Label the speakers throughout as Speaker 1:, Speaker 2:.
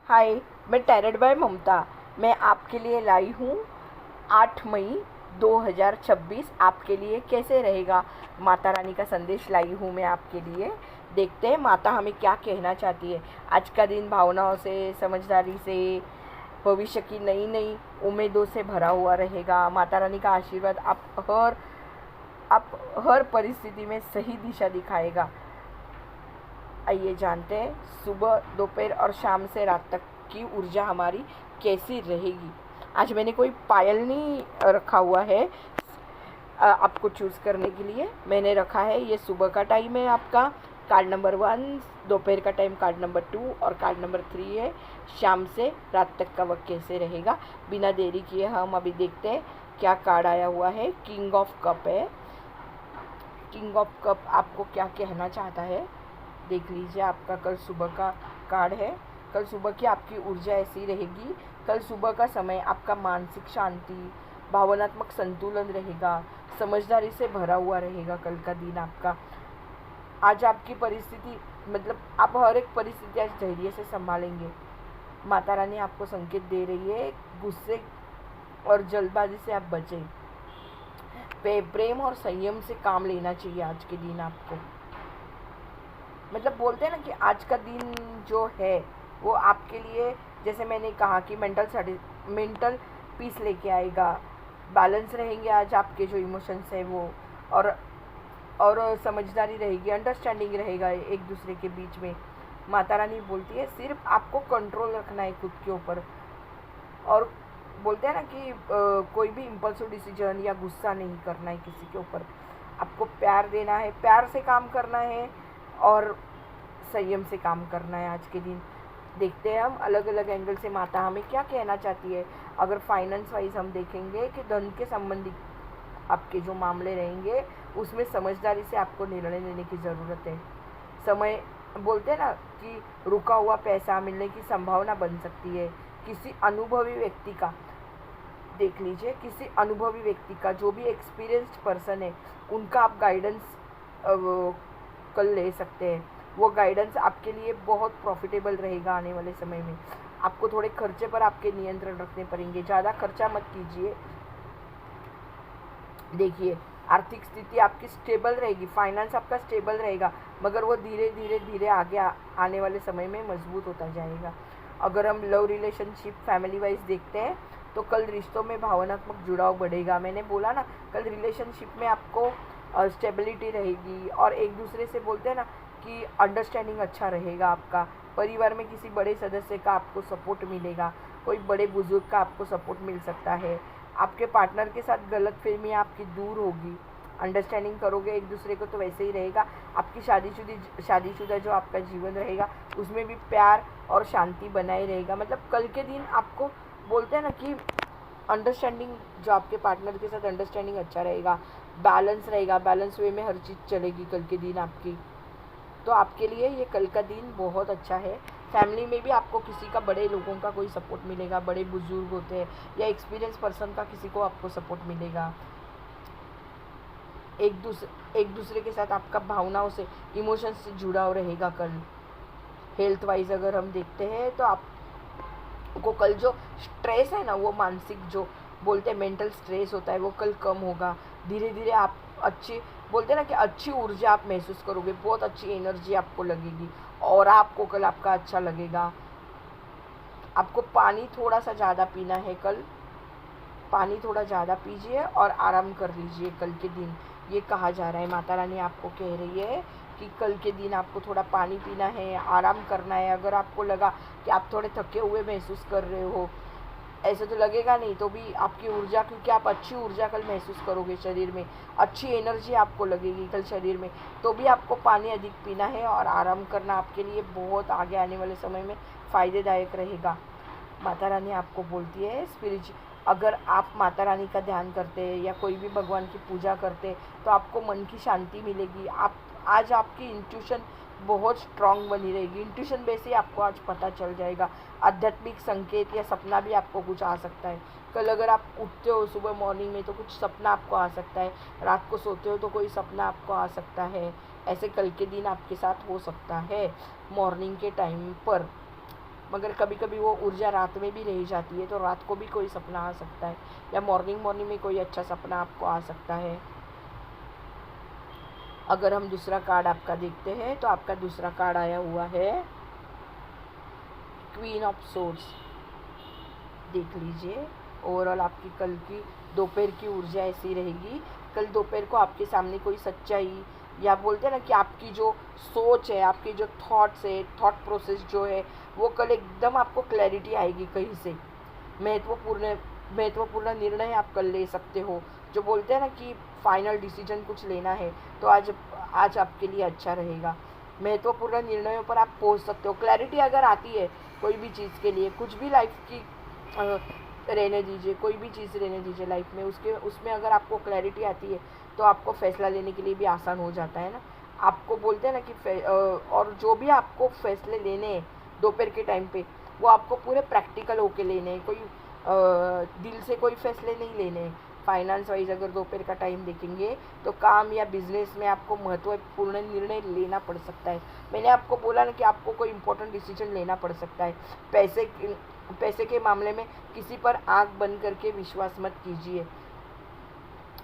Speaker 1: हाय, मैं tarot bye ममता। मैं आपके लिए लाई हूँ 8 मई 2026 आपके लिए कैसे रहेगा। माता रानी का संदेश लाई हूँ मैं आपके लिए। देखते हैं माता हमें क्या कहना चाहती है। आज का दिन भावनाओं से, समझदारी से, भविष्य की नई नई उम्मीदों से भरा हुआ रहेगा। माता रानी का आशीर्वाद आप हर परिस्थिति में सही दिशा दिखाएगा। आइए जानते हैं सुबह, दोपहर और शाम से रात तक की ऊर्जा हमारी कैसी रहेगी। आज मैंने कोई पायल नहीं रखा हुआ है आपको चूज़ करने के लिए। मैंने रखा है, ये सुबह का टाइम है आपका, कार्ड नंबर 1, दोपहर का टाइम कार्ड नंबर 2 और कार्ड नंबर 3 है। शाम से रात तक का वक्त कैसे रहेगा। बिना देरी किए हम अभी देखते हैं क्या कार्ड आया हुआ है। किंग ऑफ कप है। किंग ऑफ कप आपको क्या कहना चाहता है, देख लीजिए। आपका कल सुबह का कार्ड है। कल सुबह की आपकी ऊर्जा ऐसी रहेगी। कल सुबह का समय आपका मानसिक शांति, भावनात्मक संतुलन रहेगा, समझदारी से भरा हुआ रहेगा। कल का दिन आपका, आज आपकी परिस्थिति, मतलब आप हर एक परिस्थिति आज धैर्य से संभालेंगे। माता रानी आपको संकेत दे रही है, गुस्से और जल्दबाजी से आप बचें। प्रेम और संयम से काम लेना चाहिए आज के दिन आपको। मतलब बोलते हैं ना कि आज का दिन जो है वो आपके लिए, जैसे मैंने कहा कि मेंटल पीस लेके आएगा। बैलेंस रहेंगे आज आपके जो इमोशंस है वो, और समझदारी रहेगी, अंडरस्टैंडिंग रहेगा एक दूसरे के बीच में। माता रानी बोलती है सिर्फ आपको कंट्रोल रखना है खुद के ऊपर। और बोलते हैं ना कि कोई भी इम्पल्सिव डिसीजन या गुस्सा नहीं करना है किसी के ऊपर। आपको प्यार देना है, प्यार से काम करना है और संयम से काम करना है आज के दिन। देखते हैं हम अलग अलग एंगल से माता हमें क्या कहना चाहती है। अगर फाइनेंस वाइज हम देखेंगे कि धन के संबंधित आपके जो मामले रहेंगे उसमें समझदारी से आपको निर्णय लेने की ज़रूरत है। समय, बोलते हैं ना कि रुका हुआ पैसा मिलने की संभावना बन सकती है। किसी अनुभवी व्यक्ति का, देख लीजिए, किसी अनुभवी व्यक्ति का, जो भी एक्सपीरियंस्ड पर्सन है, उनका आप गाइडेंस कल ले सकते हैं। वो गाइडेंस आपके लिए बहुत प्रॉफिटेबल रहेगा आने वाले समय में। आपको थोड़े खर्चे पर आपके नियंत्रण रखने पड़ेंगे, ज़्यादा खर्चा मत कीजिए। देखिए, आर्थिक स्थिति आपकी स्टेबल रहेगी, फाइनेंस आपका स्टेबल रहेगा, मगर वो धीरे धीरे धीरे आगे आने वाले समय में मजबूत होता जाएगा। अगर हम लव रिलेशनशिप, फैमिली वाइज देखते हैं तो कल रिश्तों में भावनात्मक जुड़ाव बढ़ेगा। मैंने बोला ना, कल रिलेशनशिप में आपको स्टेबिलिटी रहेगी और एक दूसरे से, बोलते हैं ना कि अंडरस्टैंडिंग अच्छा रहेगा आपका। परिवार में किसी बड़े सदस्य का आपको सपोर्ट मिलेगा, कोई बड़े बुजुर्ग का आपको सपोर्ट मिल सकता है। आपके पार्टनर के साथ गलतफहमी आपकी दूर होगी, अंडरस्टैंडिंग करोगे एक दूसरे को तो वैसे ही रहेगा। आपकी शादीशुदा जो आपका जीवन रहेगा उसमें भी प्यार और शांति बनाए रहेगा। मतलब कल के दिन आपको, बोलते हैं ना कि अंडरस्टैंडिंग, जो आपके पार्टनर के साथ अंडरस्टैंडिंग अच्छा रहेगा, बैलेंस रहेगा, बैलेंस वे में हर चीज़ चलेगी कल के दिन आपकी। तो आपके लिए ये कल का दिन बहुत अच्छा है। फैमिली में भी आपको किसी का, बड़े लोगों का कोई सपोर्ट मिलेगा, बड़े बुजुर्ग होते हैं या एक्सपीरियंस पर्सन का किसी को आपको सपोर्ट मिलेगा। एक दूसरे के साथ आपका भावनाओं से, इमोशंस से जुड़ाव रहेगा कल। हेल्थ वाइज अगर हम देखते हैं तो आपको कल जो स्ट्रेस है ना, वो मानसिक, जो बोलते हैं मेंटल स्ट्रेस होता है, वो कल कम होगा। धीरे धीरे आप अच्छी, बोलते हैं ना कि अच्छी ऊर्जा आप महसूस करोगे, बहुत अच्छी एनर्जी आपको लगेगी और आपको कल आपका अच्छा लगेगा। आपको पानी थोड़ा सा ज़्यादा पीना है कल, पानी थोड़ा ज़्यादा पीजिए और आराम कर लीजिए कल के दिन। ये कहा जा रहा है, माता रानी आपको कह रही है कि कल के दिन आपको थोड़ा पानी पीना है, आराम करना है। अगर आपको लगा कि आप थोड़े थके हुए महसूस कर रहे हो, ऐसे तो लगेगा नहीं, तो भी आपकी ऊर्जा, क्योंकि आप अच्छी ऊर्जा कल महसूस करोगे शरीर में, अच्छी एनर्जी आपको लगेगी कल शरीर में, तो भी आपको पानी अधिक पीना है और आराम करना आपके लिए बहुत आगे आने वाले समय में फ़ायदेदायक रहेगा। माता रानी आपको बोलती है अगर आप माता रानी का ध्यान करते हैं या कोई भी भगवान की पूजा करते हैं तो आपको मन की शांति मिलेगी। आज आपकी इंट्यूशन बहुत स्ट्रांग बनी रहेगी। इंट्यूशन बेस ही आपको आज पता चल जाएगा। आध्यात्मिक संकेत या सपना भी आपको कुछ आ सकता है। कल अगर आप उठते हो सुबह मॉर्निंग में तो कुछ सपना आपको आ सकता है, रात को सोते हो तो कोई सपना आपको आ सकता है। ऐसे कल के दिन आपके साथ हो सकता है मॉर्निंग के टाइम पर। मगर कभी कभी वो ऊर्जा रात में भी रह जाती है, तो रात को भी कोई सपना आ सकता है, या मॉर्निंग में कोई अच्छा सपना आपको आ सकता है। अगर हम दूसरा कार्ड आपका देखते हैं तो आपका दूसरा कार्ड आया हुआ है क्वीन ऑफ सोर्ड्स। देख लीजिए, ओवरऑल आपकी कल की दोपहर की ऊर्जा ऐसी रहेगी। कल दोपहर को आपके सामने कोई सच्चाई, या बोलते हैं ना कि आपकी जो सोच है, आपके जो थॉट्स है, थॉट प्रोसेस जो है, वो कल एकदम आपको क्लैरिटी आएगी। कहीं से महत्वपूर्ण निर्णय आप कल ले सकते हो। जो बोलते हैं ना कि फाइनल डिसीजन कुछ लेना है, तो आज आपके लिए अच्छा रहेगा। महत्वपूर्ण निर्णयों पर आप पहुंच सकते हो। क्लैरिटी अगर आती है कोई भी चीज़ के लिए, कुछ भी लाइफ की रहने दीजिए, कोई भी चीज़ रहने दीजिए लाइफ में, उसमें अगर आपको क्लैरिटी आती है तो आपको फैसला लेने के लिए भी आसान हो जाता है ना। आपको बोलते हैं ना कि और जो भी आपको फैसले लेने हैं दोपहर के टाइम पे, वो आपको पूरे प्रैक्टिकल होके लेने हैं। कोई दिल से कोई फैसले नहीं लेने हैं। फाइनेंस वाइज अगर दोपहर का टाइम देखेंगे तो काम या बिजनेस में आपको महत्वपूर्ण निर्णय लेना पड़ सकता है। मैंने आपको बोला ना कि आपको कोई इंपॉर्टेंट डिसीजन लेना पड़ सकता है। पैसे के मामले में किसी पर आंख बंद करके विश्वास मत कीजिए।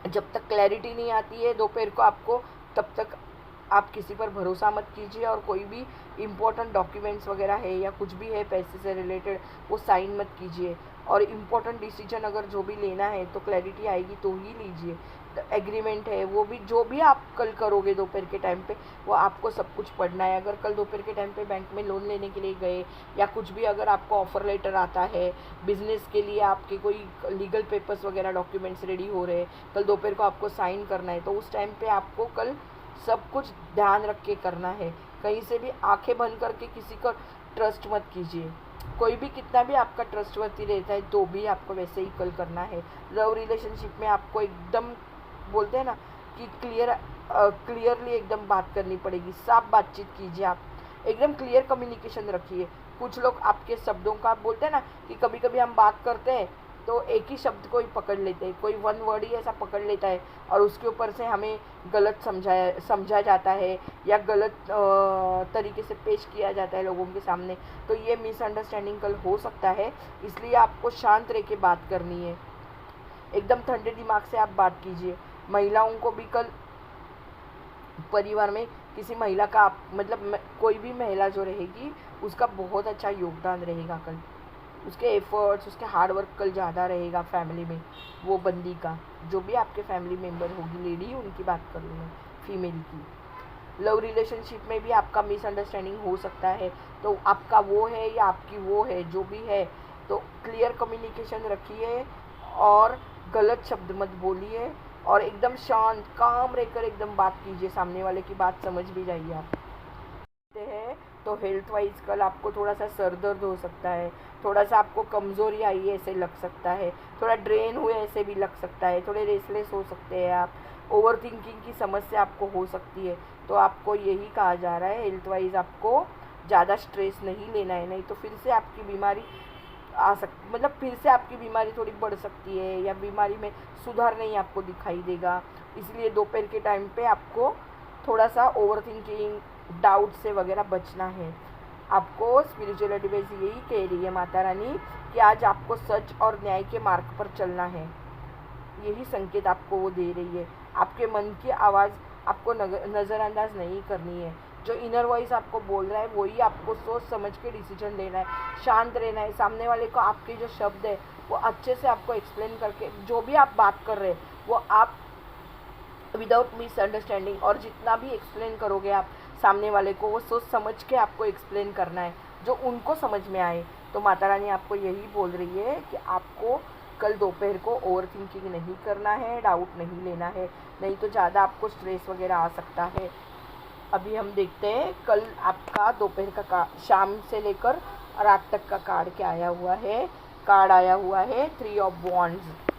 Speaker 1: जब तक क्लैरिटी नहीं आती है दोपहर को आपको, तब तक आप किसी पर भरोसा मत कीजिए, और कोई भी इम्पोर्टेंट डॉक्यूमेंट्स वगैरह है या कुछ भी है पैसे से रिलेटेड, वो साइन मत कीजिए। और इम्पोर्टेंट डिसीजन अगर जो भी लेना है तो क्लैरिटी आएगी तो ही लीजिए। एग्रीमेंट है वो भी, जो भी आप कल करोगे दोपहर के टाइम पे, वो आपको सब कुछ पढ़ना है। अगर कल दोपहर के टाइम पे बैंक में लोन लेने के लिए गए, या कुछ भी अगर आपको ऑफर लेटर आता है बिजनेस के लिए, आपके कोई लीगल पेपर्स वगैरह डॉक्यूमेंट्स रेडी हो रहे हैं, कल दोपहर को आपको साइन करना है, तो उस टाइम पे आपको कल सब कुछ ध्यान रख के करना है। कहीं से भी आंखें बंद करके किसी को ट्रस्ट मत कीजिए। कोई भी कितना भी आपका ट्रस्टवर्दी रहता है तो भी आपको वैसे ही कल करना है। लव रिलेशनशिप में आपको एकदम बोलते हैं ना कि क्लियरली एकदम बात करनी पड़ेगी। साफ बातचीत कीजिए, आप एकदम क्लियर कम्युनिकेशन रखिए। कुछ लोग आपके शब्दों का बोलते हैं ना कि कभी कभी हम बात करते हैं तो एक ही शब्द को ही पकड़ लेते हैं, कोई वन वर्ड ही ऐसा पकड़ लेता है और उसके ऊपर से हमें गलत समझा जाता है, या गलत तरीके से पेश किया जाता है लोगों के सामने। तो ये मिसअंडरस्टैंडिंग कल हो सकता है, इसलिए आपको शांत रह के बात करनी है। एकदम ठंडे दिमाग से आप बात कीजिए। महिलाओं को भी कल परिवार में किसी महिला का मतलब कोई भी महिला जो रहेगी उसका बहुत अच्छा योगदान रहेगा कल। उसके एफर्ट्स, उसके हार्डवर्क कल ज़्यादा रहेगा फैमिली में। वो बंदी का, जो भी आपके फैमिली मेम्बर होगी, लेडी उनकी बात कर लूँ मैं, फीमेल की। लव रिलेशनशिप में भी आपका मिसअंडरस्टैंडिंग हो सकता है, तो आपका वो है या आपकी वो है, जो भी है, तो क्लियर कम्युनिकेशन रखिए और गलत शब्द मत बोलिए, और एकदम शांत काम रहकर एकदम बात कीजिए। सामने वाले की बात समझ भी जाइए आप है। तो हेल्थ वाइज कल आपको थोड़ा सा सर दर्द हो सकता है, थोड़ा सा आपको कमज़ोरी आई है ऐसे लग सकता है, थोड़ा ड्रेन हुए ऐसे भी लग सकता है, थोड़े रेसलेस हो सकते हैं आप, ओवर थिंकिंग की समस्या आपको हो सकती है। तो आपको यही कहा जा रहा है, हेल्थ वाइज आपको ज़्यादा स्ट्रेस नहीं लेना है, नहीं तो फिर से आपकी बीमारी आ सकती, मतलब फिर से आपकी बीमारी थोड़ी बढ़ सकती है, या बीमारी में सुधार नहीं आपको दिखाई देगा। इसलिए दोपहर के टाइम पे आपको थोड़ा सा ओवर थिंकिंग, डाउट से वगैरह बचना है। आपको स्पिरिचुअल एडवाइस यही कह रही है माता रानी कि आज आपको सच और न्याय के मार्ग पर चलना है। यही संकेत आपको वो दे रही है। आपके मन की आवाज़ आपको नज़रअंदाज नहीं करनी है। जो इनर वॉइस आपको बोल रहा है वही आपको सोच समझ के डिसीजन लेना है, शांत रहना है। सामने वाले को आपके जो शब्द है वो अच्छे से आपको एक्सप्लेन करके, जो भी आप बात कर रहे हैं वो आप विदाउट मिसअंडरस्टैंडिंग, और जितना भी एक्सप्लेन करोगे आप सामने वाले को, वो सोच समझ के आपको एक्सप्लेन करना है जो उनको समझ में आए। तो माता रानी आपको यही बोल रही है कि आपको कल दोपहर को ओवर थिंकिंग नहीं करना है, डाउट नहीं लेना है, नहीं तो ज़्यादा आपको स्ट्रेस वगैरह आ सकता है। अभी हम देखते हैं कल आपका दोपहर का शाम से लेकर रात तक का कार्ड क्या आया हुआ है। कार्ड आया हुआ है 3 ऑफ वॉन्ड्स।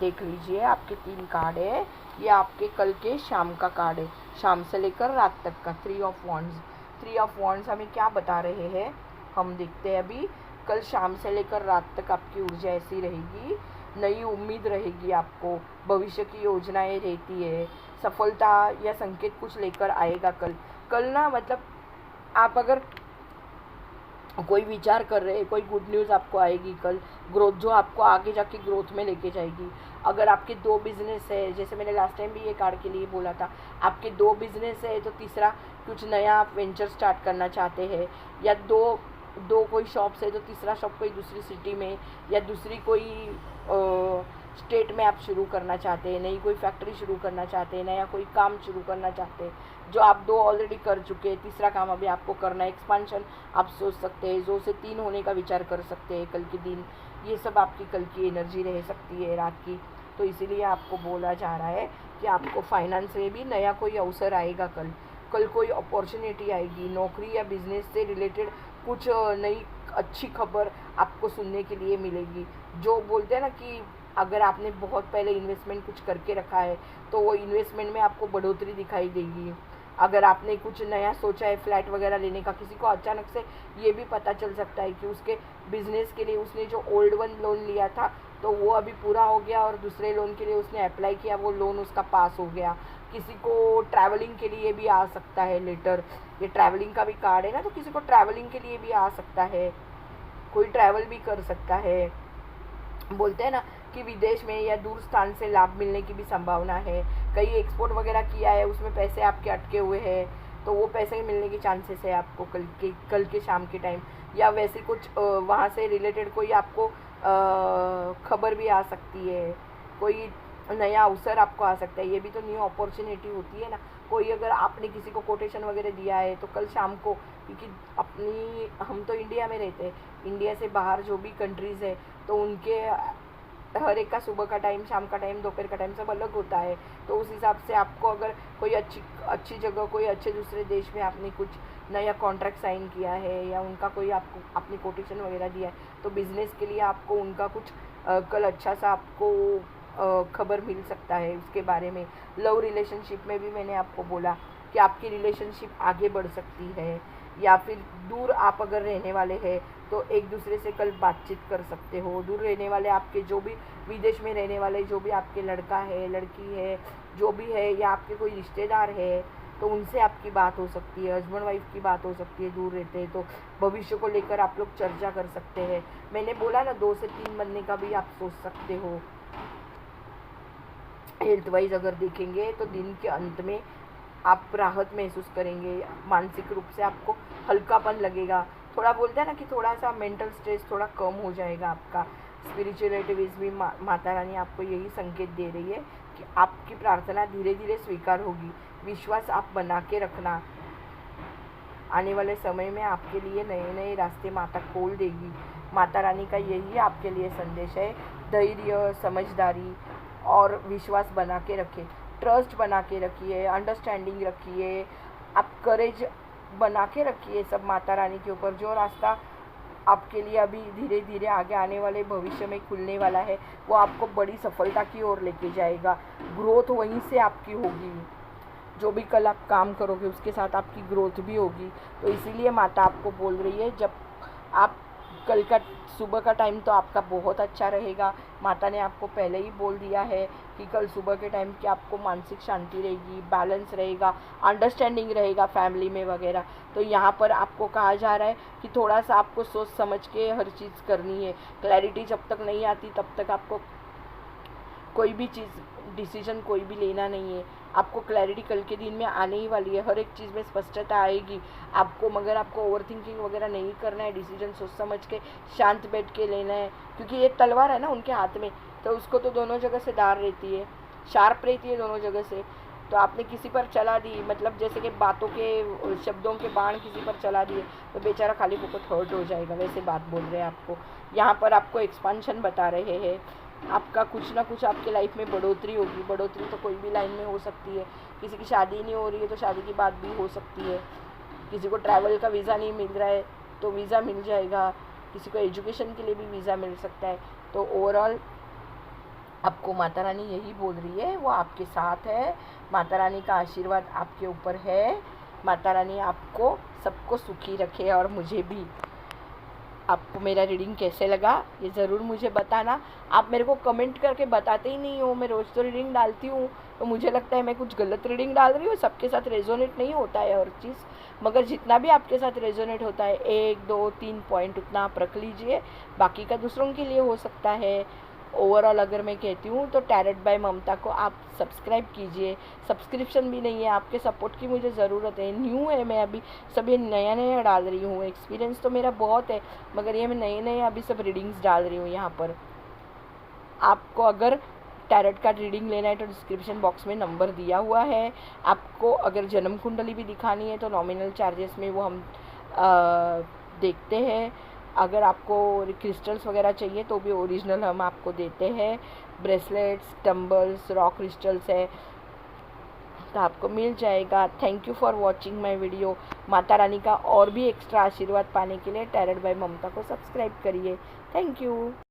Speaker 1: देख लीजिए, आपके 3 कार्ड है, ये आपके कल के शाम का कार्ड है, शाम से लेकर रात तक का 3 ऑफ वॉन्ड्स। 3 ऑफ वॉन्ड्स हमें क्या बता रहे हैं, हम देखते हैं अभी। कल शाम से लेकर रात तक आपकी ऊर्जा ऐसी रहेगी, नई उम्मीद रहेगी आपको, भविष्य की योजनाएं रहती है, सफलता या संकेत कुछ लेकर आएगा कल। कल ना मतलब आप अगर कोई विचार कर रहे हैं, कोई गुड न्यूज़ आपको आएगी कल, ग्रोथ जो आपको आगे जाके ग्रोथ में लेके जाएगी। अगर आपके 2 बिजनेस है, जैसे मैंने लास्ट टाइम भी ये कार्ड के लिए बोला था, आपके 2 बिजनेस है तो तीसरा कुछ नया आप वेंचर स्टार्ट करना चाहते हैं, या दो दो कोई शॉप्स है तो तीसरा शॉप कोई दूसरी सिटी में या दूसरी कोई स्टेट में आप शुरू करना चाहते हैं, नई कोई फैक्ट्री शुरू करना चाहते हैं, नया कोई काम शुरू करना चाहते हैं। जो आप 2 ऑलरेडी कर चुके हैं, तीसरा काम अभी आपको करना है, एक्सपांशन आप सोच सकते हैं, 2 से 3 होने का विचार कर सकते हैं कल के दिन। ये सब आपकी कल की एनर्जी रह सकती है रात की। तो इसीलिए आपको बोला जा रहा है कि आपको फाइनेंस में भी नया कोई अवसर आएगा कल कोई अपॉर्चुनिटी आएगी, नौकरी या बिजनेस से रिलेटेड कुछ नई अच्छी खबर आपको सुनने के लिए मिलेगी। जो बोलते हैं ना कि अगर आपने बहुत पहले इन्वेस्टमेंट कुछ करके रखा है तो वो इन्वेस्टमेंट में आपको बढ़ोतरी दिखाई देगी। अगर आपने कुछ नया सोचा है फ्लैट वगैरह लेने का, किसी को अचानक से ये भी पता चल सकता है कि उसके बिजनेस के लिए उसने जो ओल्ड वन लोन लिया था तो वो अभी पूरा हो गया और दूसरे लोन के लिए उसने अप्लाई किया, वो लोन उसका पास हो गया। किसी को ट्रैवलिंग के लिए भी आ सकता है लेटर, ये ट्रैवलिंग का भी कार्ड है ना, तो किसी को ट्रैवलिंग के लिए भी आ सकता है, कोई ट्रैवल भी कर सकता है। बोलते हैं ना कि विदेश में या दूर स्थान से लाभ मिलने की भी संभावना है। कहीं एक्सपोर्ट वगैरह किया है, उसमें पैसे आपके अटके हुए हैं तो वो पैसे मिलने की चांसेस है आपको कल के शाम के टाइम, या वैसे कुछ वहाँ से रिलेटेड कोई आपको खबर भी आ सकती है, कोई नया अवसर आपको आ सकता है। ये भी तो न्यू अपॉर्चुनिटी होती है ना। कोई अगर आपने किसी को कोटेशन वगैरह दिया है तो कल शाम को, क्योंकि हम तो इंडिया में रहते हैं, इंडिया से बाहर जो भी कंट्रीज़ है तो उनके हर एक का सुबह का टाइम, शाम का टाइम, दोपहर का टाइम सब अलग होता है। तो उस हिसाब से आपको अगर कोई अच्छी जगह, कोई अच्छे दूसरे देश में आपने कुछ नया कॉन्ट्रैक्ट साइन किया है या उनका कोई आपको आपने कोटेशन वगैरह दिया है तो बिज़नेस के लिए आपको उनका कुछ कल अच्छा सा आपको खबर मिल सकता है उसके बारे में। लव रिलेशनशिप में भी मैंने आपको बोला कि आपकी रिलेशनशिप आगे बढ़ सकती है, या फिर दूर आप अगर रहने वाले हैं तो एक दूसरे से कल बातचीत कर सकते हो। दूर रहने वाले आपके जो भी विदेश में रहने वाले जो भी आपके लड़का है, लड़की है, जो भी है, या आपके कोई रिश्तेदार है तो उनसे आपकी बात हो सकती है, हस्बैंड वाइफ की बात हो सकती है, दूर रहते हैं तो भविष्य को लेकर आप लोग चर्चा कर सकते हैं। मैंने बोला ना 2 से 3 बनने का भी आप सोच सकते हो। हेल्थ वाइज अगर देखेंगे तो दिन के अंत में आप राहत महसूस करेंगे, मानसिक रूप से आपको हल्कापन लगेगा। थोड़ा बोलते हैं ना कि थोड़ा सा मेंटल स्ट्रेस थोड़ा कम हो जाएगा आपका। स्पिरिचुअलिटी भी माता रानी आपको यही संकेत दे रही है कि आपकी प्रार्थना धीरे धीरे स्वीकार होगी। विश्वास आप बना के रखना, आने वाले समय में आपके लिए नए नए रास्ते माता खोल देगी। माता रानी का यही आपके लिए संदेश है। धैर्य, समझदारी और विश्वास बना के रखें, ट्रस्ट बना के रखिए, अंडरस्टैंडिंग रखिए, आप करेज बना के रखिए सब माता रानी के ऊपर। जो रास्ता आपके लिए अभी धीरे धीरे आगे आने वाले भविष्य में खुलने वाला है वो आपको बड़ी सफलता की ओर लेके जाएगा। ग्रोथ वहीं से आपकी होगी, जो भी कल आप काम करोगे उसके साथ आपकी ग्रोथ भी होगी। तो इसीलिए माता आपको बोल रही है, जब आप कल का सुबह का टाइम तो आपका बहुत अच्छा रहेगा। माता ने आपको पहले ही बोल दिया है कि कल सुबह के टाइम की आपको मानसिक शांति रहेगी, बैलेंस रहेगा, अंडरस्टैंडिंग रहेगा फैमिली में वगैरह। तो यहाँ पर आपको कहा जा रहा है कि थोड़ा सा आपको सोच समझ के हर चीज़ करनी है। क्लैरिटी जब तक नहीं आती तब तक आपको कोई भी चीज़ डिसीजन कोई भी लेना नहीं है। आपको क्लैरिटी कल के दिन में आने ही वाली है, हर एक चीज़ में स्पष्टता आएगी आपको। मगर आपको ओवर थिंकिंग वगैरह नहीं करना है, डिसीजन सोच समझ के शांत बैठ के लेना है, क्योंकि ये तलवार है ना उनके हाथ में, तो उसको तो दोनों जगह से धार रहती है, शार्प रहती है दोनों जगह से। तो आपने किसी पर चला दी, मतलब जैसे कि बातों के शब्दों के बाण किसी पर चला दिए तो बेचारा खाली फोकट हर्ट हो जाएगा, वैसे बात बोल रहे हैं आपको। यहाँ पर आपको एक्सपांशन बता रहे हैं, आपका कुछ ना कुछ आपके लाइफ में बढ़ोतरी होगी। बढ़ोतरी तो कोई भी लाइन में हो सकती है। किसी की शादी नहीं हो रही है तो शादी की बात भी हो सकती है। किसी को ट्रैवल का वीज़ा नहीं मिल रहा है तो वीज़ा मिल जाएगा। किसी को एजुकेशन के लिए भी वीज़ा मिल सकता है। तो ओवरऑल आपको माता रानी यही बोल रही है, वो आपके साथ है। माता रानी का आशीर्वाद आपके ऊपर है। माता रानी आपको सबको सुखी रखे और मुझे भी। आपको मेरा रीडिंग कैसे लगा ये ज़रूर मुझे बताना। आप मेरे को कमेंट करके बताते ही नहीं हो। मैं रोज़ तो रीडिंग डालती हूँ, तो मुझे लगता है मैं कुछ गलत रीडिंग डाल रही हूँ। सबके साथ रेजोनेट नहीं होता है हर चीज़, मगर जितना भी आपके साथ रेजोनेट होता है 1 2 3 पॉइंट उतना आप रख लीजिए, बाकी का दूसरों के लिए हो सकता है। ओवरऑल अगर मैं कहती हूँ तो टैरेट बाय ममता को आप सब्सक्राइब कीजिए। सब्सक्रिप्शन भी नहीं है, आपके सपोर्ट की मुझे ज़रूरत है। न्यू है मैं अभी, सब ये नया नया डाल रही हूँ। एक्सपीरियंस तो मेरा बहुत है, मगर ये मैं नए नए अभी सब रीडिंग्स डाल रही हूँ यहाँ पर। आपको अगर टैरेट का रीडिंग लेना है तो डिस्क्रिप्शन बॉक्स में नंबर दिया हुआ है। आपको अगर जन्म कुंडली भी दिखानी है तो नॉमिनल चार्जेस में वो हम देखते हैं। अगर आपको क्रिस्टल्स वगैरह चाहिए तो भी ओरिजिनल हम आपको देते हैं। ब्रेसलेट्स, टम्बल्स, रॉक क्रिस्टल्स है तो आपको मिल जाएगा। Thank you for watching my video. Mata Rani का और भी एक्स्ट्रा आशीर्वाद पाने के लिए टैरेट बाय ममता को सब्सक्राइब करिए। Thank you.